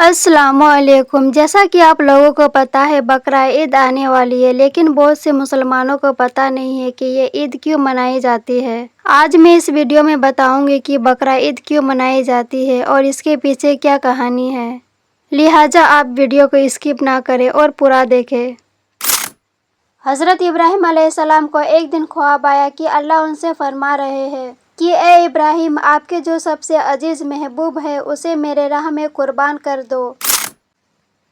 السلام علیکم۔ جیسا کہ آپ لوگوں کو پتا ہے بقرعید آنے والی ہے، لیکن بہت سے مسلمانوں کو پتا نہیں ہے کہ یہ عید کیوں منائی جاتی ہے۔ آج میں اس ویڈیو میں بتاؤں گی کہ بقرعید کیوں منائی جاتی ہے اور اس کے پیچھے کیا کہانی ہے، لہٰذا آپ ویڈیو کو اسکپ نہ کریں اور پورا دیکھیں۔ حضرت ابراہیم علیہ السلام کو ایک دن خواب آیا کہ اللہ ان سے فرما رہے ہیں کہ اے ابراہیم، آپ کے جو سب سے عزیز محبوب ہے اسے میرے راہ میں قربان کر دو۔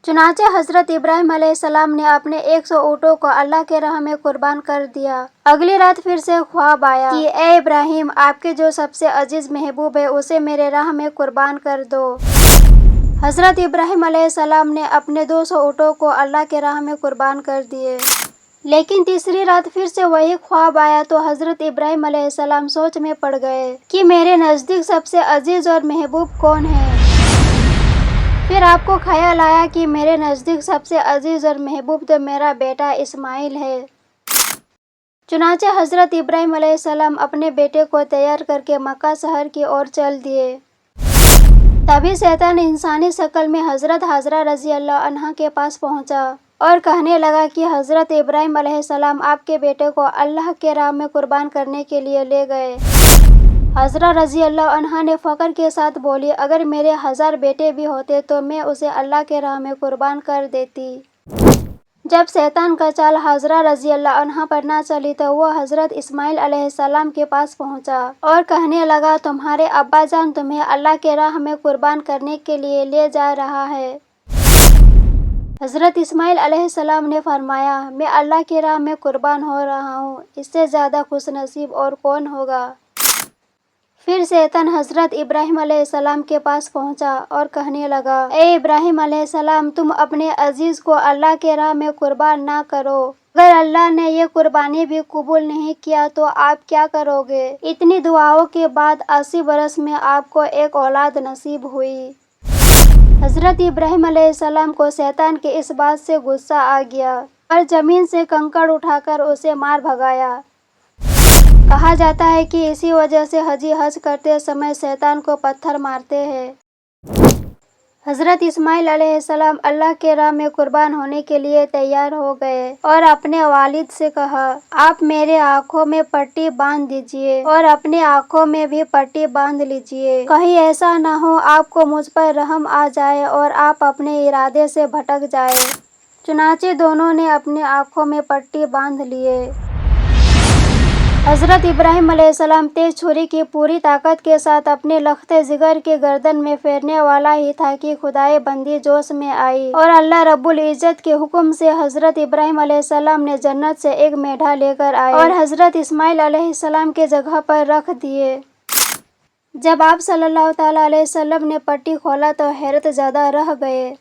چنانچہ حضرت ابراہیم علیہ السلام نے اپنے 100 اونٹوں کو اللہ کے راہ میں قربان کر دیا۔ اگلی رات پھر سے خواب آیا کہ اے ابراہیم، آپ کے جو سب سے عزیز محبوب ہے اسے میرے راہ میں قربان کر دو۔ حضرت ابراہیم علیہ السلام نے اپنے 200 اونٹوں کو اللہ کے راہ میں قربان کر دیے۔ لیکن تیسری رات پھر سے وہی خواب آیا تو حضرت ابراہیم علیہ السلام سوچ میں پڑ گئے کہ میرے نزدیک سب سے عزیز اور محبوب کون ہے۔ پھر آپ کو خیال آیا کہ میرے نزدیک سب سے عزیز اور محبوب تو میرا بیٹا اسماعیل ہے۔ چنانچہ حضرت ابراہیم علیہ السلام اپنے بیٹے کو تیار کر کے مکہ شہر کی اور چل دیے۔ تبھی شیطان انسانی شکل میں حضرت حاجرہ رضی اللہ عنہا کے پاس پہنچا اور کہنے لگا کہ حضرت ابراہیم علیہ السلام آپ کے بیٹے کو اللہ کے راہ میں قربان کرنے کے لیے لے گئے۔ حاجرہ رضی اللہ عنہا نے فخر کے ساتھ بولی، اگر میرے 1000 بیٹے بھی ہوتے تو میں اسے اللہ کے راہ میں قربان کر دیتی۔ جب شیطان کا چال حاجرہ رضی اللہ عنہا پر نہ چلی تو وہ حضرت اسماعیل علیہ السلام کے پاس پہنچا اور کہنے لگا، تمہارے ابا جان تمہیں اللہ کے راہ میں قربان کرنے کے لیے لے جا رہا ہے۔ حضرت اسماعیل علیہ السلام نے فرمایا، میں اللہ کی راہ میں قربان ہو رہا ہوں، اس سے زیادہ خوش نصیب اور کون ہوگا۔ پھر شیطان حضرت ابراہیم علیہ السلام کے پاس پہنچا اور کہنے لگا، اے ابراہیم علیہ السلام، تم اپنے عزیز کو اللہ کے راہ میں قربان نہ کرو۔ اگر اللہ نے یہ قربانی بھی قبول نہیں کیا تو آپ کیا کرو گے؟ اتنی دعاؤں کے بعد 80 برس میں آپ کو ایک اولاد نصیب ہوئی۔ حضرت ابراہیم علیہ السلام کو شیطان کے اس بات سے غصہ آ گیا اور زمین سے کنکر اٹھا کر اسے مار بھگایا۔ کہا جاتا ہے کہ اسی وجہ سے حاجی حج کرتے سمے شیطان کو پتھر مارتے ہیں۔ حضرت اسماعیل علیہ السلام اللہ کے راہ میں قربان ہونے کے لیے تیار ہو گئے اور اپنے والد سے کہا، آپ میرے آنکھوں میں پٹی باندھ دیجیے اور اپنی آنکھوں میں بھی پٹی باندھ لیجیے، کہیں ایسا نہ ہو آپ کو مجھ پر رحم آ جائے اور آپ اپنے ارادے سے بھٹک جائیں۔ چنانچہ دونوں نے اپنی آنکھوں میں پٹی باندھ لیے۔ حضرت ابراہیم علیہ السلام تیز چھری کی پوری طاقت کے ساتھ اپنے لخت جگر کے گردن میں پھیرنے والا ہی تھا کہ خدائے بندی جوش میں آئی اور اللہ رب العزت کے حکم سے حضرت ابراہیم علیہ السلام نے جنت سے ایک میڈھا لے کر آئے اور حضرت اسماعیل علیہ السلام کے جگہ پر رکھ دیے۔ جب آپ صلی اللہ تعالیٰ علیہ وسلم نے پٹی کھولا تو حیرت زدہ رہ گئے۔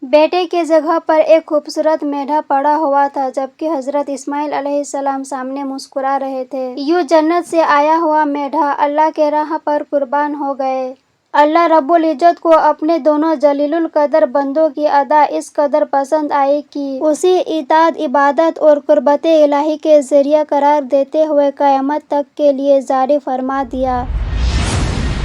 بیٹے کے جگہ پر ایک خوبصورت میڈھا پڑا ہوا تھا، جبکہ حضرت اسماعیل علیہ السلام سامنے مسکرا رہے تھے۔ یوں جنت سے آیا ہوا میڈھا اللہ کے راہ پر قربان ہو گئے۔ اللہ رب العزت کو اپنے دونوں جلیل القدر بندوں کی ادا اس قدر پسند آئی کہ اسے اطاعت، عبادت اور قربت الہی کے ذریعہ قرار دیتے ہوئے قیامت تک کے لیے جاری فرما دیا۔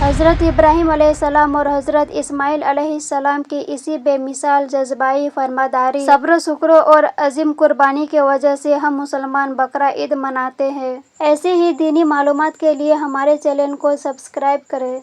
حضرت ابراہیم علیہ السلام اور حضرت اسماعیل علیہ السلام کی اسی بے مثال جذبائی فرمانبرداری، صبر و شکر اور عظیم قربانی کی وجہ سے ہم مسلمان بقرعید مناتے ہیں۔ ایسے ہی دینی معلومات کے لیے ہمارے چینل کو سبسکرائب کریں۔